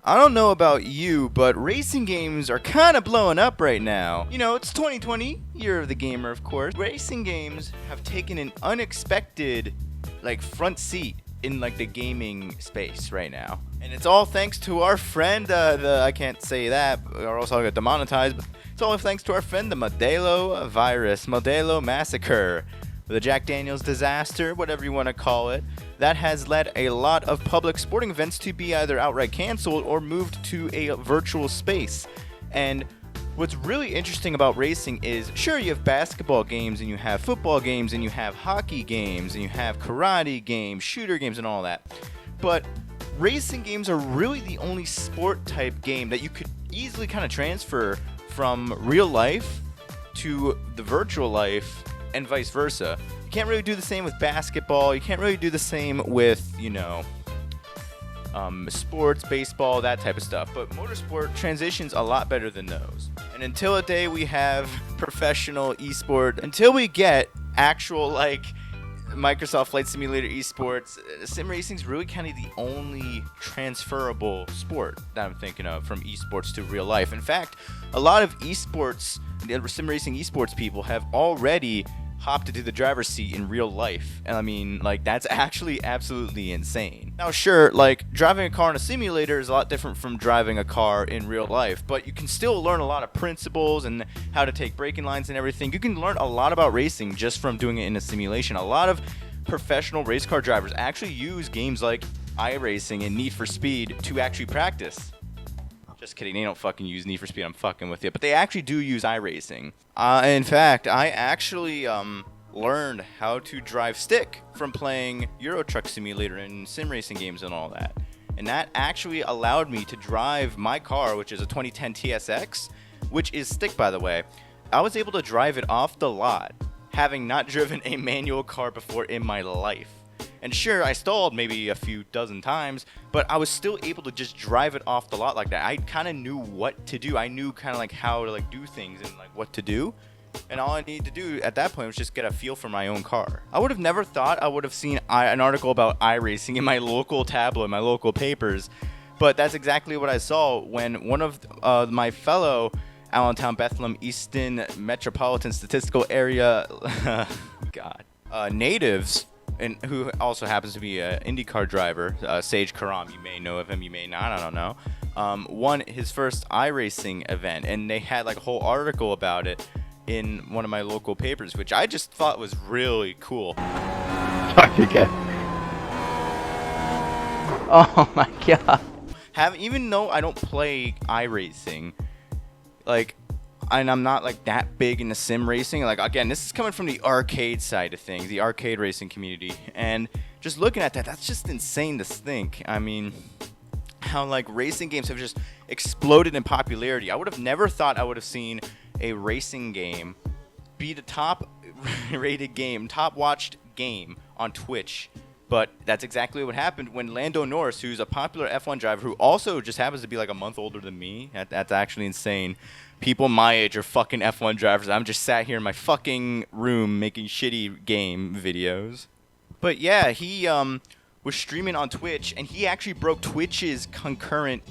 I don't know about you, but racing games are kind of blowing up right now. You know, it's 2020, year of the gamer, of course. Racing games have taken an unexpected, front seat in, the gaming space right now. And it's all thanks to our friend, I can't say that, or else I'll get demonetized, but it's all thanks to our friend, the Modelo virus, Modelo massacre, the Jack Daniels disaster, whatever you want to call it. That has led a lot of public sporting events to be either outright canceled or moved to a virtual space. And what's really interesting about racing is, sure, you have basketball games and you have football games and you have hockey games and you have karate games, shooter games and all that. But racing games are really the only sport type game that you could easily kind of transfer from real life to the virtual life and vice versa. You can't really do the same with basketball. You can't really do the same with, sports, baseball, that type of stuff. But motorsport transitions a lot better than those. And until a day we have professional esport, until we get actual, Microsoft Flight Simulator esports, sim racing is really kind of the only transferable sport that I'm thinking of from esports to real life. In fact, a lot of esports, the sim racing esports people have already hopped into the driver's seat in real life. And I mean, that's actually absolutely insane. Now, sure, driving a car in a simulator is a lot different from driving a car in real life, but you can still learn a lot of principles and how to take braking lines and everything. You can learn a lot about racing just from doing it in a simulation. A lot of professional race car drivers actually use games like iRacing and Need for Speed to actually practice. Just kidding, they don't fucking use Need for Speed, I'm fucking with you. But they actually do use iRacing. In fact, I actually learned how to drive stick from playing Euro Truck Simulator and sim racing games and all that. And that actually allowed me to drive my car, which is a 2010 TSX, which is stick, by the way. I was able to drive it off the lot, having not driven a manual car before in my life. And sure, I stalled maybe a few dozen times, but I was still able to just drive it off the lot like that. I kind of knew what to do. I knew kind of how to do things and what to do. And all I needed to do at that point was just get a feel for my own car. I would have never thought I would have seen an article about iRacing in my local tabloid, my local papers. But that's exactly what I saw when one of my fellow Allentown, Bethlehem, Easton Metropolitan Statistical Area natives, and who also happens to be an IndyCar driver, Sage Karam, you may know of him, you may not, I don't know, won his first iRacing event, and they had a whole article about it in one of my local papers, which I just thought was really cool. Talk again. Oh my god. Even though I don't play iRacing, and I'm not that big into sim racing. Again, this is coming from the arcade side of things, the arcade racing community, and just looking at that, that's just insane to think. I mean, how racing games have just exploded in popularity. I would have never thought I would have seen a racing game be the top rated game, top watched game on Twitch. But that's exactly what happened when Lando Norris, who's a popular F1 driver who also just happens to be a month older than me. That's actually insane. People my age are fucking F1 drivers. I'm just sat here in my fucking room making shitty game videos. But yeah, he was streaming on Twitch, and he actually broke Twitch's concurrent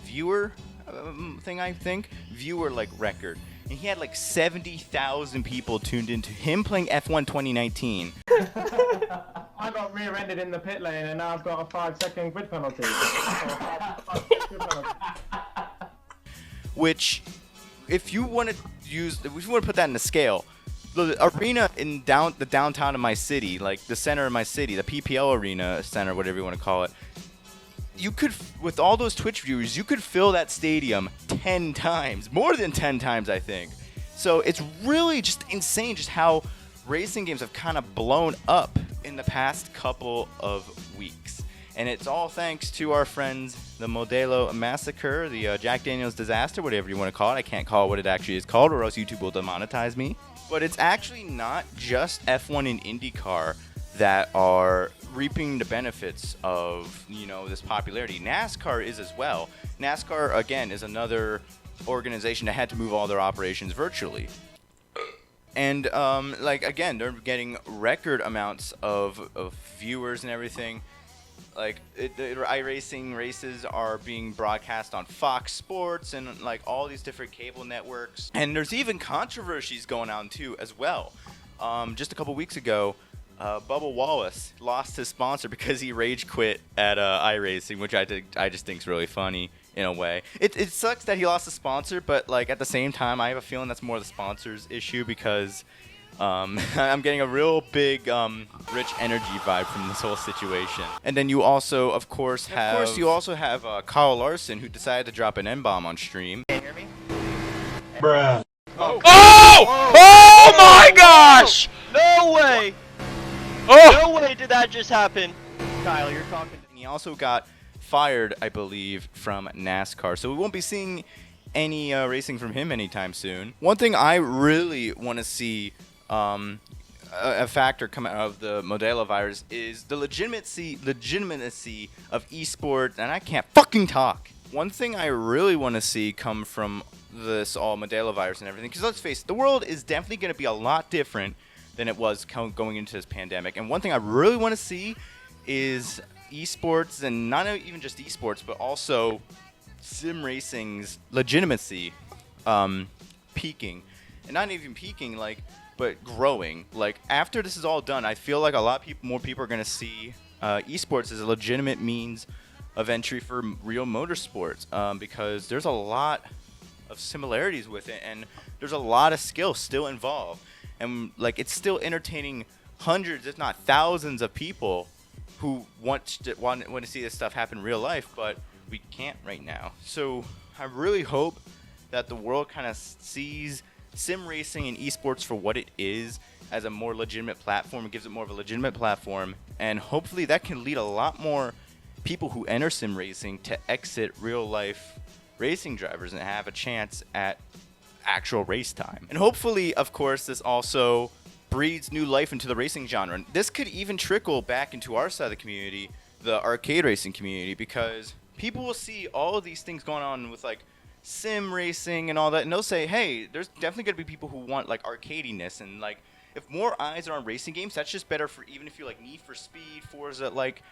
viewer thing, I think. Viewer record. And he had 70,000 people tuned into him playing F1 2019. I got rear-ended in the pit lane and now I've got a 5-second grid penalty. Which, if you want to put that in a scale, the arena in the downtown of my city, the center of my city, the PPL arena center, whatever you want to call it, you could, with all those Twitch viewers, you could fill that stadium 10 times, more than 10 times, I think. So it's really just insane just how racing games have kind of blown up in the past couple of weeks. And it's all thanks to our friends, the Modelo Massacre, the Jack Daniels disaster, whatever you want to call it. I can't call it what it actually is called, or else YouTube will demonetize me. But it's actually not just F1 and IndyCar that are reaping the benefits of, this popularity. NASCAR is as well. NASCAR, again, is another organization that had to move all their operations virtually. And, again, they're getting record amounts of viewers and everything. Like the iRacing races are being broadcast on Fox Sports and like all these different cable networks, and there's even controversies going on too as well. Just a couple weeks ago, Bubba Wallace lost his sponsor because he rage quit at iRacing, which I just think is really funny in a way. It sucks that he lost a sponsor, but like at the same time, I have a feeling that's more the sponsor's issue because I'm getting a real big rich energy vibe from this whole situation. And then you also, of course, have Kyle Larson, who decided to drop an N-bomb on stream. Can you hear me? Bruh. Oh! Oh my gosh! No way! Oh! No way did that just happen. Kyle, you're talking. And he also got fired, I believe, from NASCAR. So we won't be seeing any racing from him anytime soon. One thing I really want to see a factor come out of the Modelo virus is the legitimacy of esports, and I can't fucking talk. One thing I really want to see come from this all Modelo virus and everything, because let's face it, the world is definitely going to be a lot different than it was going into this pandemic. And one thing I really want to see is esports, and not even just esports, but also sim racing's legitimacy peaking. And not even peaking, but growing. Like, after this is all done, I feel like a lot of more people are going to see esports as a legitimate means of entry for real motorsports, because there's a lot of similarities with it, and there's a lot of skill still involved. And, like, it's still entertaining hundreds, if not thousands of people who want to see this stuff happen in real life, but we can't right now. So I really hope that the world kind of sees sim racing and esports for what it is, as a more legitimate platform. It gives it more of a legitimate platform, and hopefully that can lead a lot more people who enter sim racing to exit real life racing drivers and have a chance at actual race time. And hopefully, of course, this also breathes new life into the racing genre. And this could even trickle back into our side of the community, the arcade racing community, because people will see all of these things going on with like sim racing and all that, and they'll say, hey, there's definitely going to be people who want like arcadiness, and like if more eyes are on racing games, that's just better for, even if you like Need for Speed, Forza, like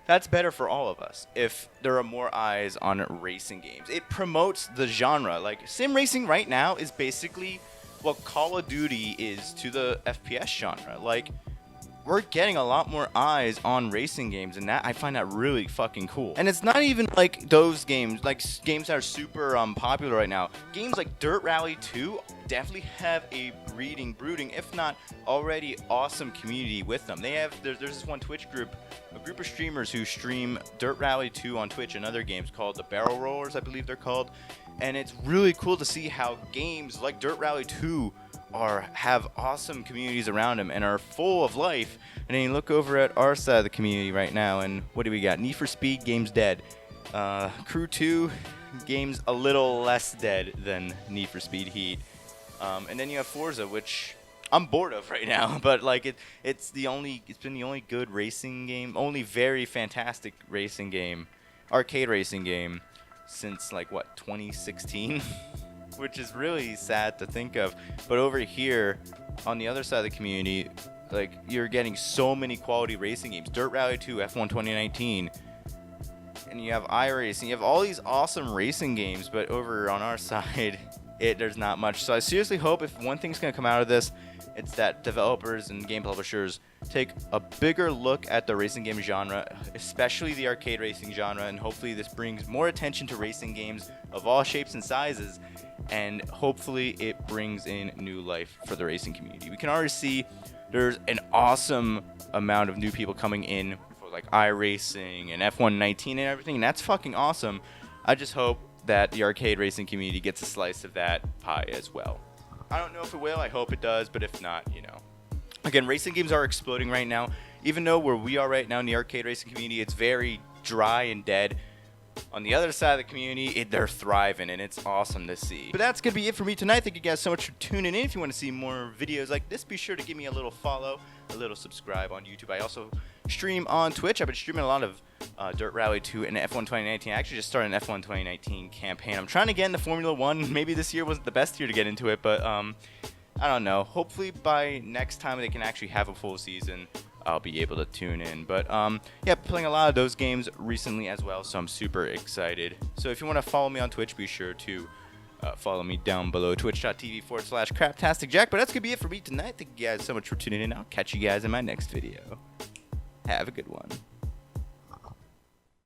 that's better for all of us if there are more eyes on racing games. It promotes the genre. Like sim racing right now is basically what Call of Duty is to the FPS genre. Like, we're getting a lot more eyes on racing games, and that I find that really fucking cool. And it's not even like those games, like games that are super popular right now. Games like Dirt Rally 2 definitely have a brooding, if not already awesome community with them. They have there's this one Twitch group, a group of streamers who stream Dirt Rally 2 on Twitch and other games called the Barrel Rollers, I believe they're called. And it's really cool to see how games like Dirt Rally 2 have awesome communities around them and are full of life. And then you look over at our side of the community right now, and what do we got? Need for Speed, game's dead. Crew 2, game's a little less dead than Need for Speed Heat. And then you have Forza, which I'm bored of right now, but like it's been the only good racing game, only very fantastic racing game, arcade racing game, since like what, 2016. Which is really sad to think of. But over here on the other side of the community, like, you're getting so many quality racing games. Dirt Rally 2, F1 2019, and you have iRacing. You have all these awesome racing games, but over on our side, there's not much. So I seriously hope if one thing's going to come out of this, it's that developers and game publishers take a bigger look at the racing game genre, especially the arcade racing genre, and hopefully this brings more attention to racing games of all shapes and sizes, and hopefully it brings in new life for the racing community. We can already see there's an awesome amount of new people coming in for like iRacing and F1 19 and everything, and that's fucking awesome. I just hope that the arcade racing community gets a slice of that pie as well. I don't know if it will, I hope it does, but if not, you know. Again, racing games are exploding right now. Even though where we are right now in the arcade racing community, it's very dry and dead. On the other side of the community, they're thriving, and it's awesome to see. But that's going to be it for me tonight. Thank you guys so much for tuning in. If you want to see more videos like this, be sure to give me a little follow, a little subscribe on YouTube. I also stream on Twitch. I've been streaming a lot of Dirt Rally 2 and F1 2019. I actually just started an F1 2019 campaign. I'm trying to get into Formula 1. Maybe this year wasn't the best year to get into it, but I don't know. Hopefully by next time they can actually have a full season I'll be able to tune in. But yeah, playing a lot of those games recently as well, so I'm super excited. So if you want to follow me on Twitch, be sure to follow me down below, twitch.tv/CraptasticJack. But that's going to be it for me tonight. Thank you guys so much for tuning in. I'll catch you guys in my next video. Have a good one.